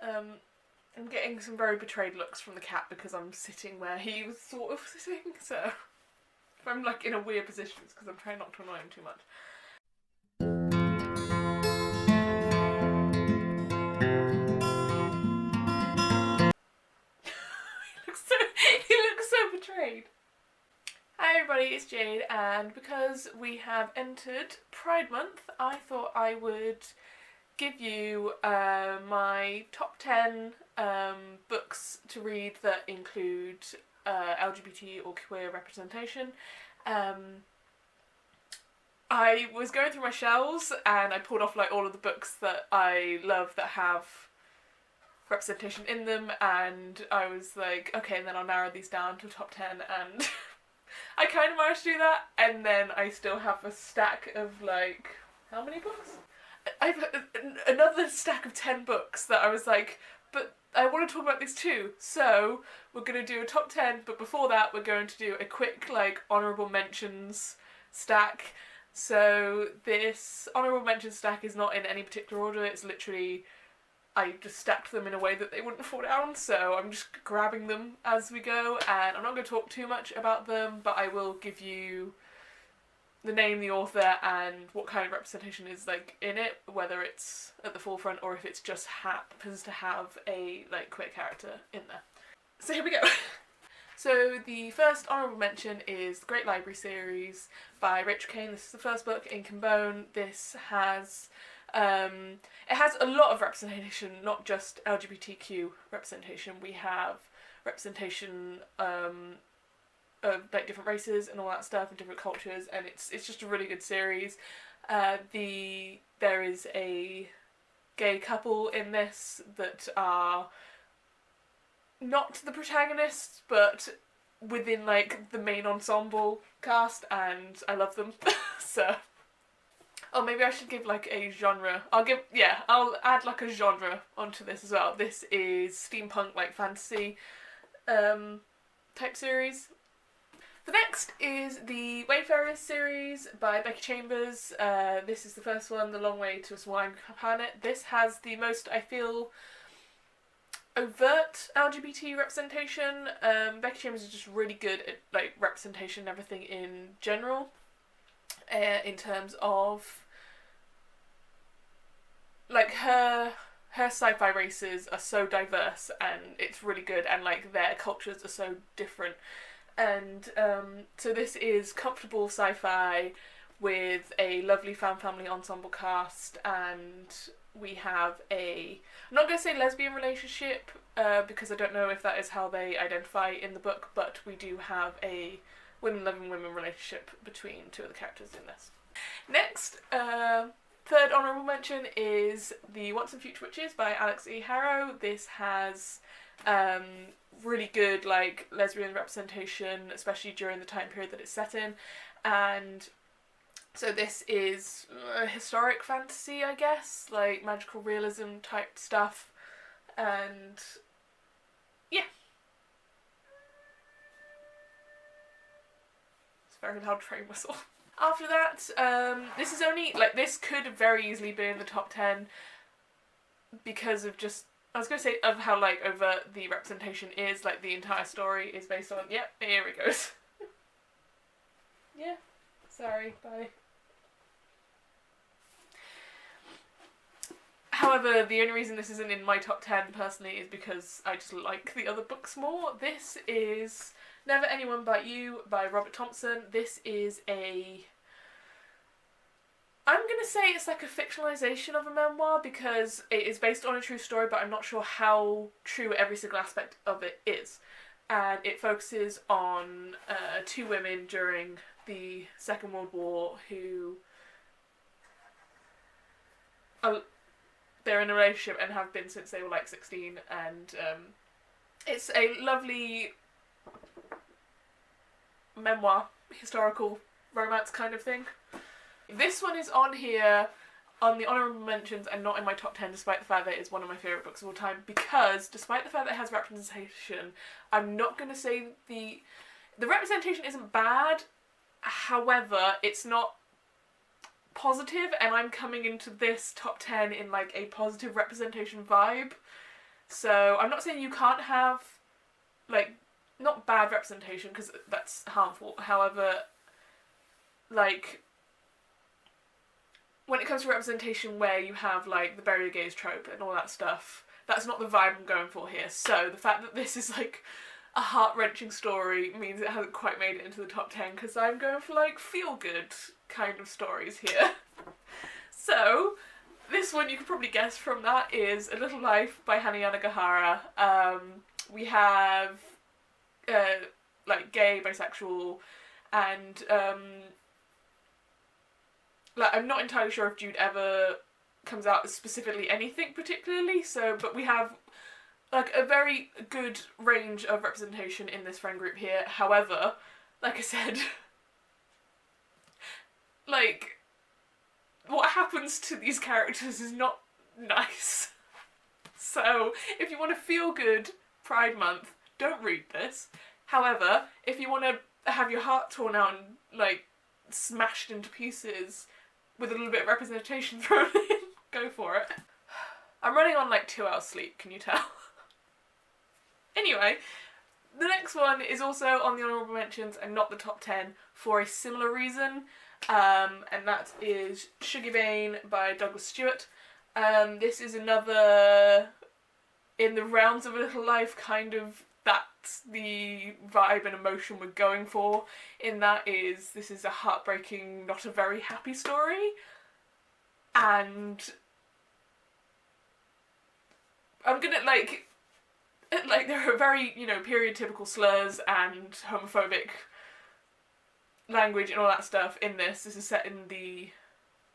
I'm getting some very betrayed looks from the cat because I'm sitting where he was sort of sitting, so if I'm like in a weird position it's because I'm trying not to annoy him too much. he looks so betrayed. Hi everybody, it's Jade, and because we have entered Pride Month, I thought I would give you my top 10 books to read that include LGBT or queer representation. I was going through my shelves and I pulled off like all of the books that I love that have representation in them, and I was like, okay, and then I'll narrow these down to top 10, and I kind of managed to do that, and then I still have a stack of like, how many books? I've another stack of 10 books that I was like, but I want to talk about these too, so we're going to do a top 10, but before that we're going to do a quick like honourable mentions stack. So this honourable mentions stack is not in any particular order, it's literally, I just stacked them in a way that they wouldn't fall down, so I'm just grabbing them as we go, and I'm not going to talk too much about them, but I will give you the name, the author, and what kind of representation is like in it, whether it's at the forefront or if it's just happens to have a like queer character in there. So here we go. So the first honourable mention is the Great Library series by Rachel Caine. This is the first book, Ink and Bone. This has it has a lot of representation, not just LGBTQ representation. We have representation of like different races and all that stuff and different cultures, and it's just a really good series. There is a gay couple in this that are not the protagonists, but within like the main ensemble cast, and I love them. So, oh, maybe I should give like a genre. I'll add like a genre onto this as well. This is steampunk, like fantasy type series. The next is the Wayfarers series by Becky Chambers. This is the first one, The Long Way to a Swine Planet. This has the most, I feel, overt LGBT representation. Becky Chambers is just really good at like representation and everything in general. In terms of like her sci-fi races are so diverse, and it's really good, and like their cultures are so different. And so this is comfortable sci-fi with a lovely fan-family ensemble cast, and we have I'm not going to say lesbian relationship because I don't know if that is how they identify in the book, but we do have a women-loving women relationship between two of the characters in this. Next, third honourable mention is the Once and Future Witches by Alex E. Harrow. This has really good like lesbian representation, especially during the time period that it's set in, and so this is historic fantasy, I guess, like magical realism type stuff, and yeah, it's a very loud train whistle. After that, this is only like, this could very easily be in the top 10 because of just, I was going to say, of how like overt the representation is, like the entire story is based on, yep, here it goes. Yeah, sorry, bye. However, the only reason this isn't in my top 10 personally is because I just like the other books more. This is Never Anyone But You by Robert Thompson. This is I'm going to say it's like a fictionalization of a memoir because it is based on a true story, but I'm not sure how true every single aspect of it is. And it focuses on two women during the Second World War who they're in a relationship and have been since they were like 16, and it's a lovely memoir, historical romance kind of thing. This one is on here on the honourable mentions and not in my top 10, despite the fact that it is one of my favourite books of all time, because despite the fact that it has representation, I'm not going to say the representation isn't bad, however, it's not positive, and I'm coming into this top 10 in like a positive representation vibe. So I'm not saying you can't have, like, not bad representation, because that's harmful. However, like, when it comes to representation where you have, like, the bury your gays trope and all that stuff, that's not the vibe I'm going for here. So the fact that this is, like, a heart-wrenching story means it hasn't quite made it into the top 10, because I'm going for, like, feel-good kind of stories here. So, this one you can probably guess from that is A Little Life by Hana Yanagihara. We have, like, gay, bisexual, and, like, I'm not entirely sure if Jude ever comes out as specifically anything particularly, so, but we have, like, a very good range of representation in this friend group here. However, like I said, like, what happens to these characters is not nice. So, if you want to feel good Pride Month, don't read this. However, if you want to have your heart torn out and, like, smashed into pieces with a little bit of representation thrown in, go for it. I'm running on, like, 2 hours sleep, can you tell? Anyway, the next one is also on the honourable mentions and not the top 10 for a similar reason, and that is Sugarbane by Douglas Stewart. This is another, in the realms of A Little Life, kind of, that's the vibe and emotion we're going for. This is a heartbreaking, not a very happy story, and I'm gonna, like, there are very, you know, period-typical slurs and homophobic language and all that stuff in this. This is set in the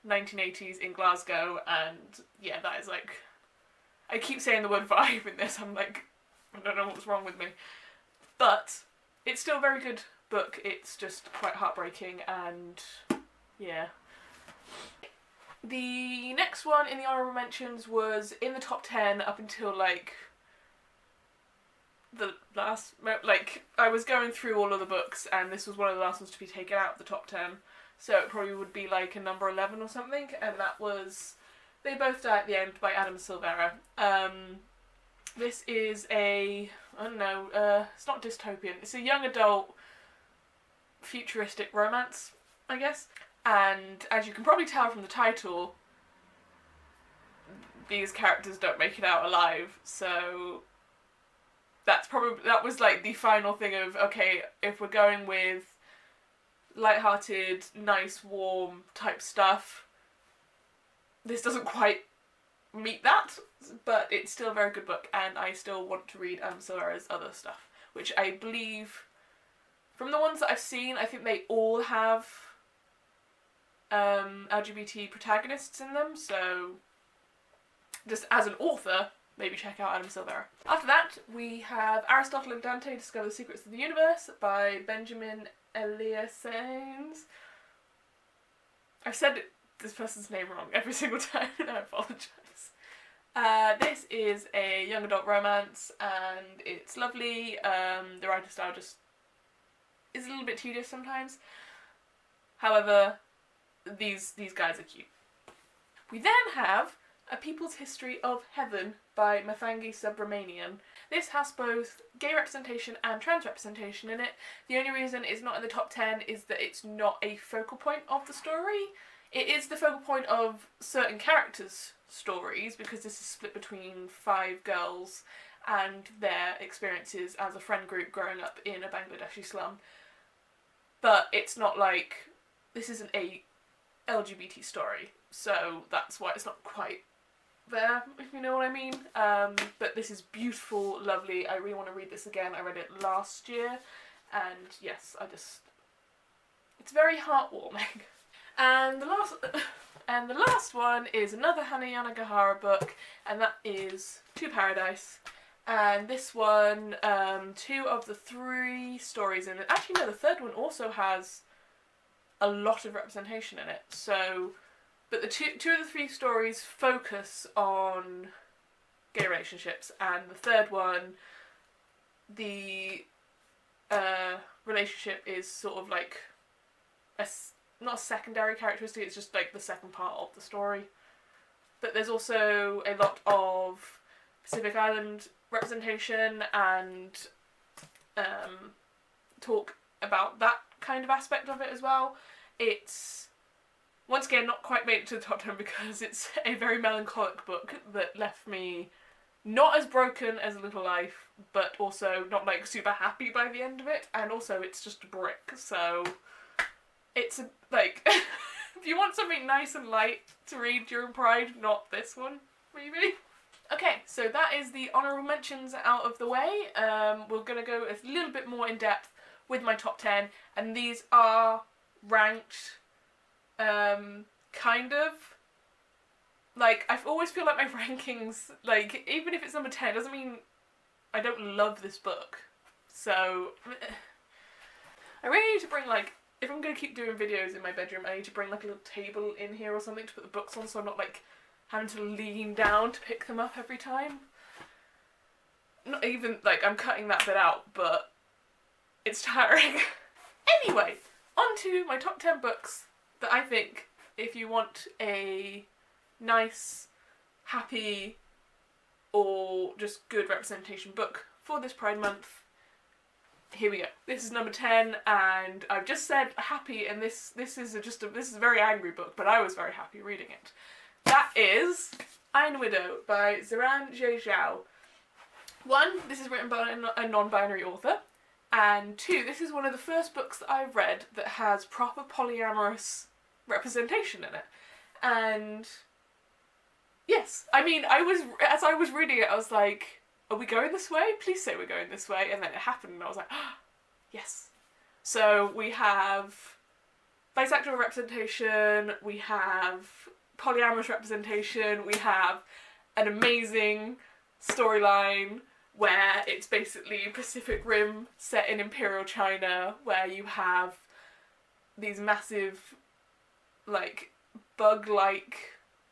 1980s in Glasgow, and yeah, that is, like, I keep saying the word vibe in this, I'm like, I don't know what's wrong with me. But it's still a very good book, it's just quite heartbreaking, and yeah. The next one in the honourable mentions was in the top 10 up until, like, the last, like, I was going through all of the books and this was one of the last ones to be taken out of the top 10, so it probably would be like a number 11 or something, and that was They Both Die at the End by Adam Silvera. This is a, I don't know, it's not dystopian, it's a young adult futuristic romance, I guess, and as you can probably tell from the title, these characters don't make it out alive, so that was like the final thing of, okay, if we're going with lighthearted, nice, warm type stuff, this doesn't quite meet that, but it's still a very good book, and I still want to read Adam Silvera's other stuff, which I believe, from the ones that I've seen, I think they all have LGBT protagonists in them, so just as an author, maybe check out Adam Silvera. After that, we have Aristotle and Dante Discover the Secrets of the Universe by Benjamin Eliassanes. I've said this person's name wrong every single time, and I apologise. This is a young adult romance, and it's lovely. The writing style just is a little bit tedious sometimes. However, these guys are cute. We then have A People's History of Heaven by Mathangi Subramanian. This has both gay representation and trans representation in it. The only reason it's not in the top 10 is that it's not a focal point of the story. It is the focal point of certain characters' stories, because this is split between 5 girls and their experiences as a friend group growing up in a Bangladeshi slum. But it's not like, this isn't a LGBT story, so that's why it's not quite there, if you know what I mean. But this is beautiful, lovely. I really want to read this again. I read it last year, and yes, it's very heartwarming. And the last one is another Hana Yanagihara book, and that is To Paradise. And this one, 2 of the 3 stories in it. Actually, no, the third one also has a lot of representation in it. So, but the two of the 3 stories focus on gay relationships, and the third one, the relationship is sort of like not a secondary characteristic, it's just like the second part of the story. But there's also a lot of Pacific Island representation and talk about that kind of aspect of it as well. It's, once again, not quite made it to the top 10 because it's a very melancholic book that left me not as broken as A Little Life, but also not like super happy by the end of it, and also it's just a brick, so it's like if you want something nice and light to read during Pride, not this one, maybe. Okay, so that is the honourable mentions out of the way. We're going to go a little bit more in depth with my top 10, and these are ranked kind of, like, I always feel like my rankings, like, even if it's number 10, doesn't mean I don't love this book. So, I really need to bring, like, if I'm going to keep doing videos in my bedroom, I need to bring, like, a little table in here or something to put the books on so I'm not, like, having to lean down to pick them up every time. Not even, like, I'm cutting that bit out, but it's tiring. Anyway, on to my top 10 books that I think, if you want a nice, happy, or just good representation book for this Pride Month, here we go. This is number 10, and I've just said happy, and this is a very angry book, but I was very happy reading it. That is Iron Widow by Ziran Zhao. 1, this is written by a non-binary author, and 2, this is one of the first books that I've read that has proper polyamorous representation in it. And yes, I mean, as I was reading it, I was like, are we going this way? Please say we're going this way. And then it happened, and I was like, oh, yes. So we have bisexual representation, we have polyamorous representation, we have an amazing storyline where it's basically Pacific Rim set in Imperial China, where you have these massive, like, bug-like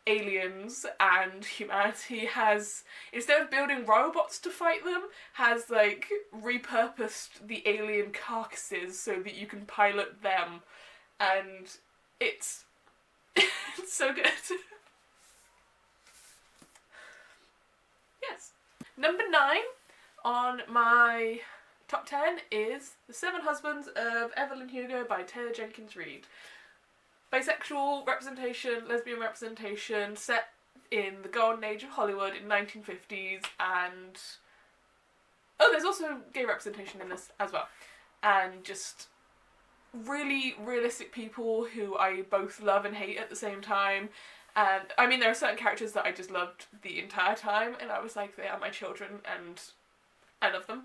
aliens, and humanity has, instead of building robots to fight them, has, like, repurposed the alien carcasses so that you can pilot them, and it's it's so good. Yes. Number 9 on my top 10 is The Seven Husbands of Evelyn Hugo by Taylor Jenkins Reid. Bisexual representation, lesbian representation, set in the golden age of Hollywood in 1950s, and there's also gay representation in this as well, and just really realistic people who I both love and hate at the same time. And I mean, there are certain characters that I just loved the entire time, and I was like, they are my children, and I love them.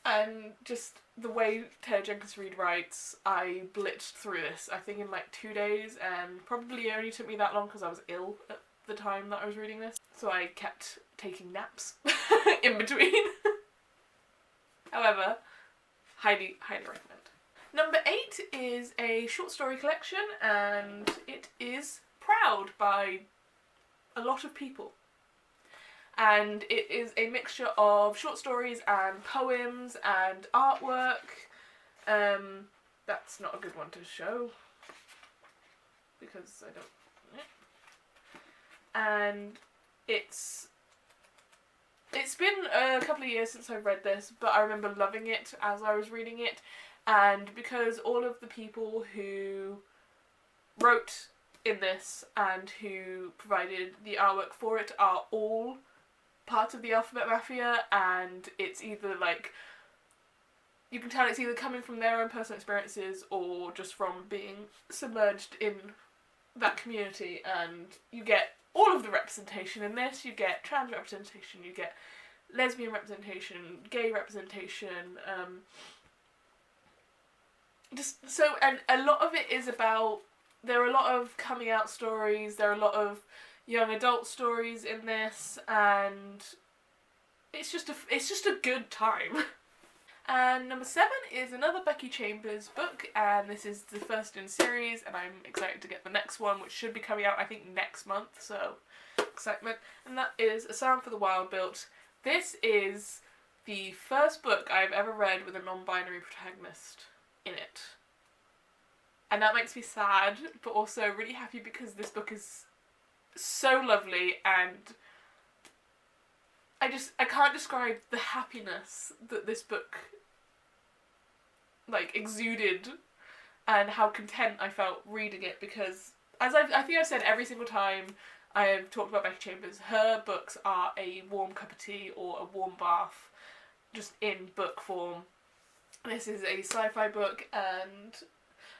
And just the way Taylor Jenkins Reid writes, I blitzed through this, I think in like 2 days, and probably only took me that long because I was ill at the time that I was reading this. So I kept taking naps in between. However, highly, highly recommend. Number 8 is a short story collection, and it is Proud by a lot of people. And it is a mixture of short stories and poems and artwork. That's not a good one to show because I don't. And it's been a couple of years since I've read this, but I remember loving it as I was reading it. And because all of the people who wrote in this and who provided the artwork for it are all part of the Alphabet Mafia, and it's either like, you can tell it's either coming from their own personal experiences or just from being submerged in that community, and you get all of the representation in this. You get trans representation, you get lesbian representation, gay representation, and a lot of it is about, there are a lot of coming out stories, there are a lot of young adult stories in this, and it's just a good time. And number 7 is another Becky Chambers book, and this is the first in series, and I'm excited to get the next one, which should be coming out I think next month, so excitement. And that is A Sound for the Wild Built. This is the first book I've ever read with a non-binary protagonist in it. And that makes me sad, but also really happy because this book is so lovely, and I can't describe the happiness that this book, like, exuded, and how content I felt reading it, because, as I think I've said every single time I have talked about Becky Chambers, her books are a warm cup of tea or a warm bath, just in book form. This is a sci-fi book, and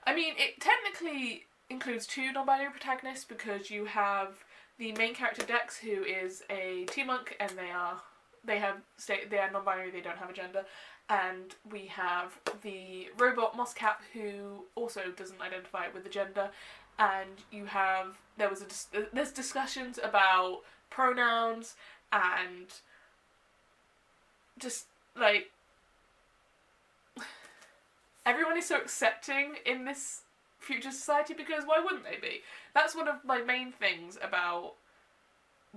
I mean, it technically includes 2 non-binary protagonists, because you have the main character Dex, who is a tea monk, and they are non-binary, they don't have a gender, and we have the robot Moscap, who also doesn't identify with the gender, and you have there's discussions about pronouns, and just like everyone is so accepting in this future society, because why wouldn't they be? That's one of my main things about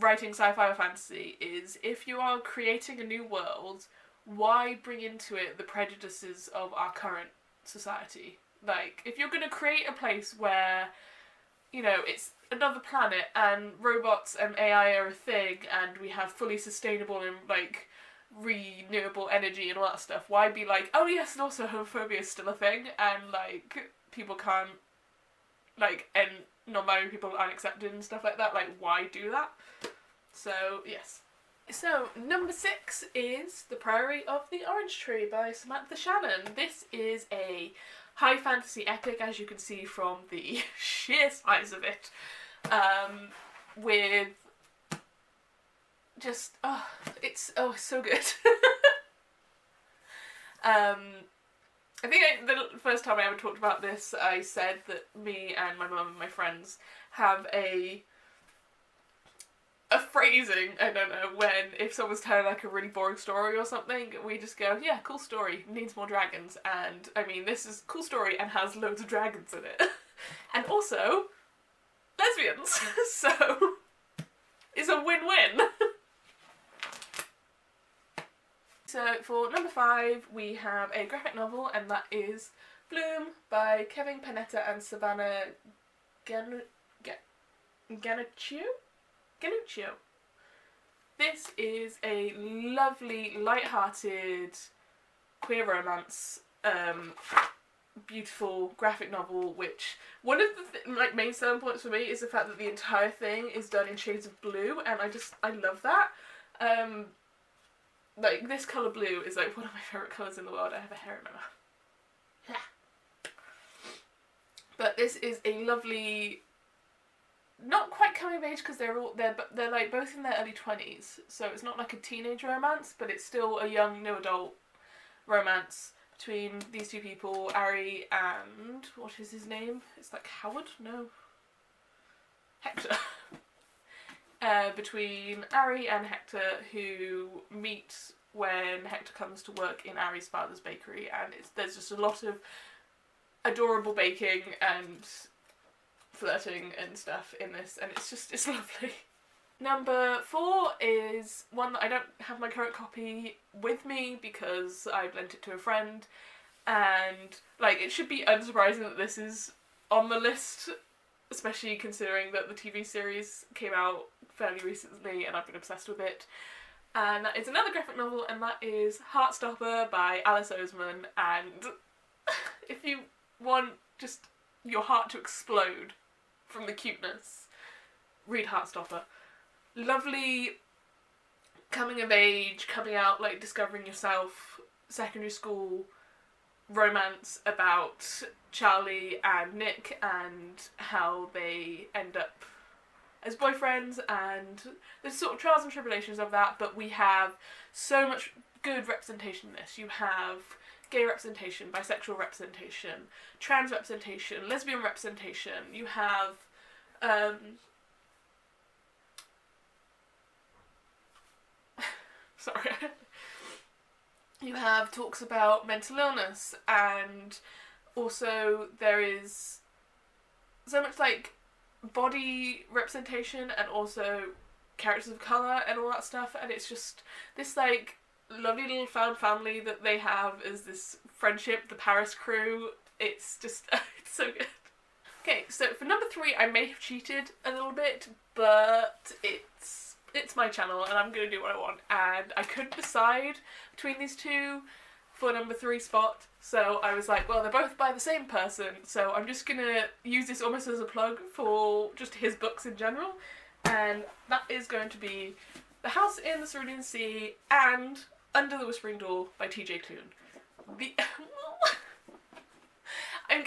writing sci-fi or fantasy, is if you are creating a new world, why bring into it the prejudices of our current society? Like, if you're going to create a place where, you know, it's another planet and robots and AI are a thing, and we have fully sustainable and, like, renewable energy and all that stuff, why be like, oh yes, and also homophobia is still a thing, and, like, people can't, like, and non-binary people aren't accepted and stuff like that? Like, why do that? So, yes. So, number 6 is The Priory of the Orange Tree by Samantha Shannon. This is a high fantasy epic, as you can see from the sheer size of it, with just, it's so good. I think the first time I ever talked about this, I said that me and my mum and my friends have a phrasing, I don't know, when if someone's telling like a really boring story or something, we just go, yeah, cool story, needs more dragons. And I mean, this is cool story and has loads of dragons in it. And also, lesbians. So, it's a win-win. So for number 5, we have a graphic novel, and that is Bloom by Kevin Panetta and Savannah Ganuccio. This is a lovely, light-hearted queer romance, beautiful graphic novel, which one of the main selling points for me is the fact that the entire thing is done in shades of blue, and I love that. Like, this colour blue is like one of my favourite colours in the world. I have a hair in my mouth. Yeah. But this is a lovely, not quite coming of age, because they're like both in their early 20s, so it's not like a teenage romance, but it's still a young new adult romance between these 2 people, Ari and what is his name? It's like Howard? No. Hector. Between Ari and Hector, who meet when Hector comes to work in Ari's father's bakery, and there's just a lot of adorable baking and flirting and stuff in this, and it's lovely. Number 4 is one that I don't have my current copy with me because I lent it to a friend, and like, it should be unsurprising that this is on the list, especially considering that the TV series came out fairly recently and I've been obsessed with it. And that is another graphic novel, and that is Heartstopper by Alice Oseman. And if you want just your heart to explode from the cuteness, read Heartstopper. Lovely coming of age, coming out, like, discovering yourself, secondary school romance about Charlie and Nick and how they end up as boyfriends, and there's sort of trials and tribulations of that, but we have so much good representation in this. You have gay representation, bisexual representation, trans representation, lesbian representation. You have sorry. You have talks about mental illness, and also there is so much like body representation and also characters of colour and all that stuff, and it's just this like lovely little found family that they have as this friendship, the Paris crew. It's just it's so good. Okay, so for number 3, I may have cheated a little bit, but it's it's my channel and I'm gonna do what I want, and I couldn't decide between these two for number 3 spot, so I was like, well, they're both by the same person, so I'm just gonna use this almost as a plug for just his books in general, and that is going to be The House in the Cerulean Sea and Under the Whispering Door by TJ Klune. I'm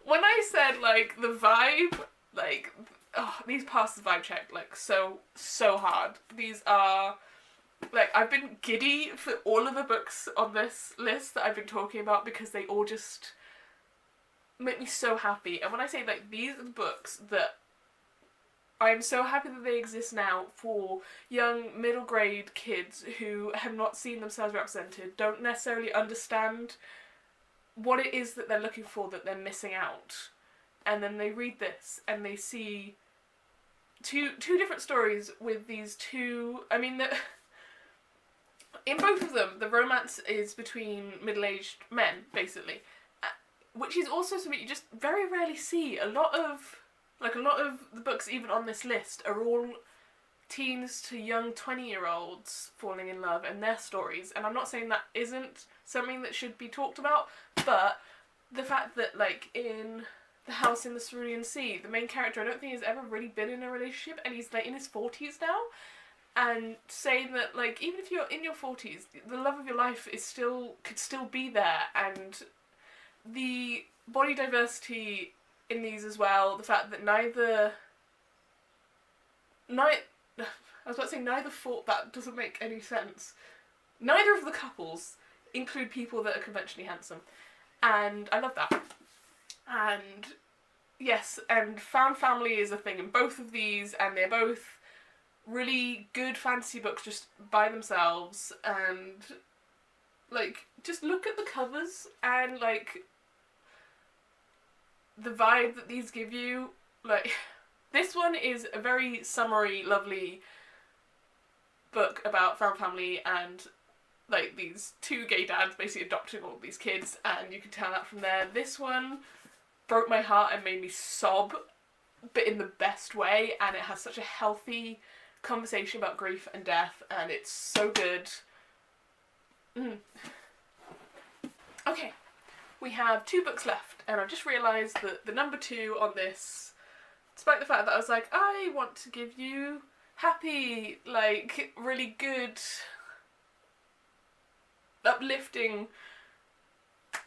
when I said, like, the vibe, like, oh, these pass the vibe check, like, so hard. These are, like, I've been giddy for all of the books on this list that I've been talking about because they all just make me so happy. And when I say, like, these are the books that I'm so happy that they exist now for young middle grade kids who have not seen themselves represented, don't necessarily understand what it is that they're looking for, that they're missing out, and then they read this and they see two different stories with these two. I mean, in both of them, the romance is between middle-aged men, basically, which is also something you just very rarely see. A lot of the books, even on this list, are all teens to young 20-year-olds falling in love and their stories, and I'm not saying that isn't something that should be talked about, but the fact that, like, in The House in the Cerulean Sea, the main character, I don't think has ever really been in a relationship, and he's, like, in his 40s now, and saying that, like, even if you're in your 40s, the love of your life could still be there, and the body diversity in these as well, the fact that neither thought, that doesn't make any sense. Neither of the couples include people that are conventionally handsome, and I love that. And yes, and found family is a thing in both of these, and they're both really good fantasy books just by themselves, and, like, just look at the covers and, like, the vibe that these give you. Like, this one is a very summery, lovely book about found family and, like, these two gay dads basically adopting all of these kids, and you can tell that from there. This one broke my heart and made me sob, but in the best way, and it has such a healthy conversation about grief and death, and it's so good. Okay, we have 2 books left, and I've just realised that the number 2 on this, despite the fact that I was like, I want to give you happy, like, really good, uplifting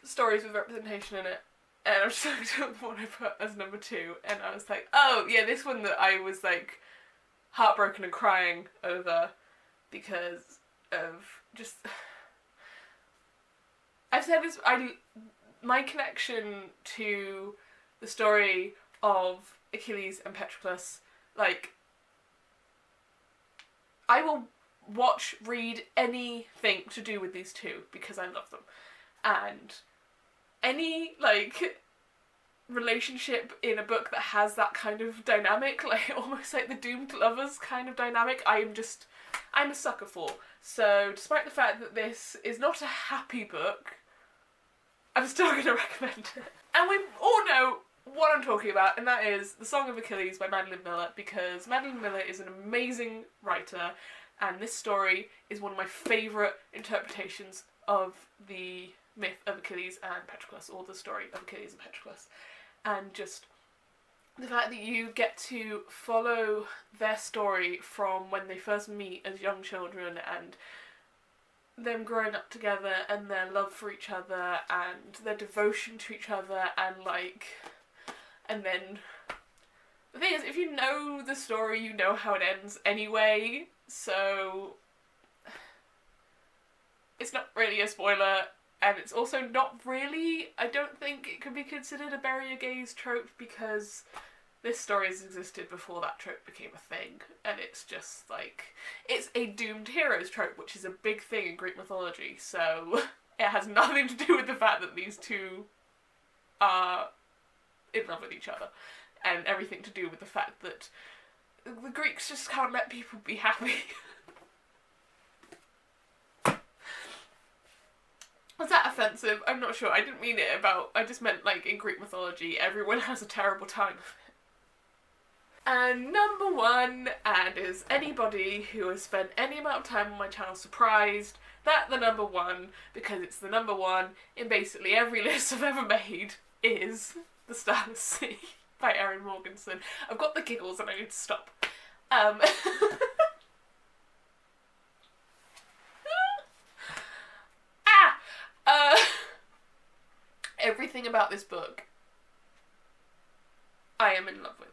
stories with representation in it, and I'm just looked at the one I put as number 2, and I was like, oh yeah, this one that I was, like, heartbroken and crying over because of just, I've said this, my connection to the story of Achilles and Patroclus, like, I will watch, read anything to do with these two because I love them. And any, like, relationship in a book that has that kind of dynamic, like, almost like the doomed lovers kind of dynamic, I'm a sucker for. So, despite the fact that this is not a happy book, I'm still going to recommend it. And we all know what I'm talking about, and that is The Song of Achilles by Madeline Miller, because Madeline Miller is an amazing writer, and this story is one of my favourite interpretations of the myth of Achilles and Patroclus, or the story of Achilles and Patroclus. And just the fact that you get to follow their story from when they first meet as young children, and them growing up together, and their love for each other, and their devotion to each other, and, like, and then the thing is, if you know the story, you know how it ends anyway, so it's not really a spoiler, and it's also not really, I don't think it could be considered a bury a gaze trope, because this story has existed before that trope became a thing, and it's just, like, it's a doomed heroes trope, which is a big thing in Greek mythology, so it has nothing to do with the fact that these two are in love with each other, and everything to do with the fact that the Greeks just can't let people be happy. Was that offensive? I'm not sure. I didn't mean it about, I just meant, like, in Greek mythology, everyone has a terrible time of it. And number one, and is anybody who has spent any amount of time on my channel surprised that the number one, because it's the number one in basically every list I've ever made, is The Starless Sea by Erin Morganson. I've got the giggles and I need to stop. Everything about this book I am in love with.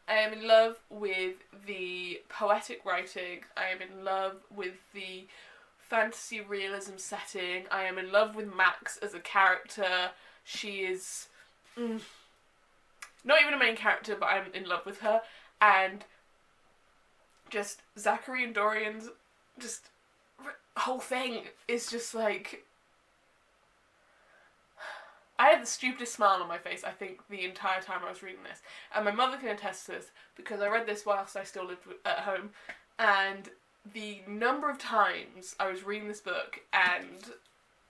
I am in love with the poetic writing. I am in love with the fantasy realism setting. I am in love with Max as a character. She is not even a main character, but I'm in love with her. And just Zachary and Dorian's just whole thing is just like... I had the stupidest smile on my face, I think, the entire time I was reading this. And my mother can attest to this, because I read this whilst I still lived at home. And the number of times I was reading this book, and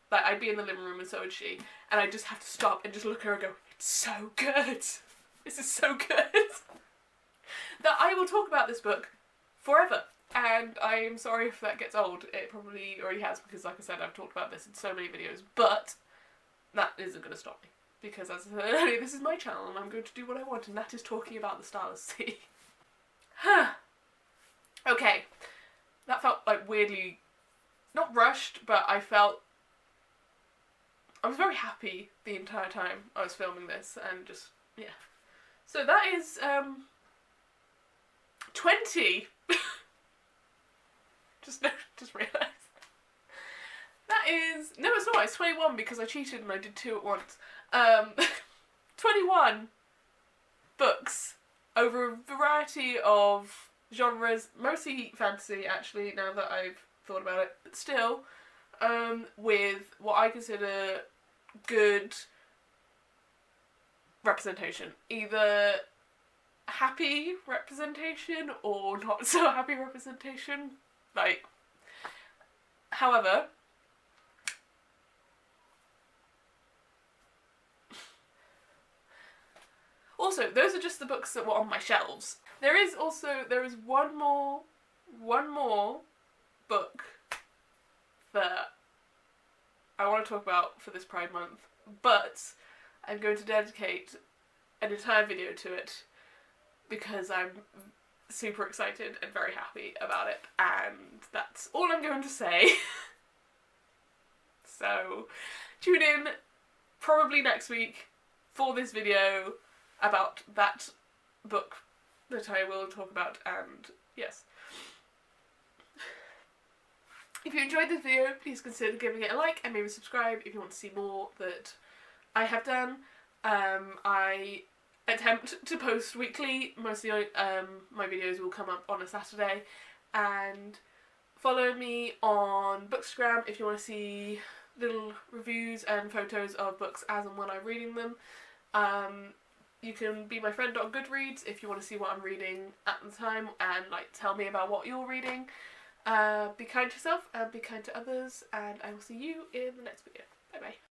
like I'd be in the living room and so would she, and I'd just have to stop and just look at her and go, it's so good! This is so good! That I will talk about this book forever. And I am sorry if that gets old. It probably already has, because like I said, I've talked about this in so many videos. But that isn't going to stop me, because as I said earlier, this is my channel and I'm going to do what I want, and that is talking about The Starless Sea. Okay, that felt like weirdly, not rushed, but I was very happy the entire time I was filming this, and just, yeah. So that is, 20! just realised. That is... No, it's not. It's 21 because I cheated and I did 2 at once. 21 books over a variety of genres, mostly fantasy, actually, now that I've thought about it. But still, with what I consider good representation. Either happy representation or not so happy representation. Like, however... Also, those are just the books that were on my shelves. There is one more book that I want to talk about for this Pride Month, but I'm going to dedicate an entire video to it because I'm super excited and very happy about it, and that's all I'm going to say. So, tune in probably next week for this video about that book that I will talk about, and yes. If you enjoyed this video, please consider giving it a like and maybe subscribe if you want to see more that I have done. I attempt to post weekly. Mostly my videos will come up on a Saturday, and follow me on Bookstagram if you want to see little reviews and photos of books as and when I'm reading them. You can be my friend on Goodreads if you want to see what I'm reading at the time and like tell me about what you're reading. Be kind to yourself and be kind to others, and I will see you in the next video. Bye bye.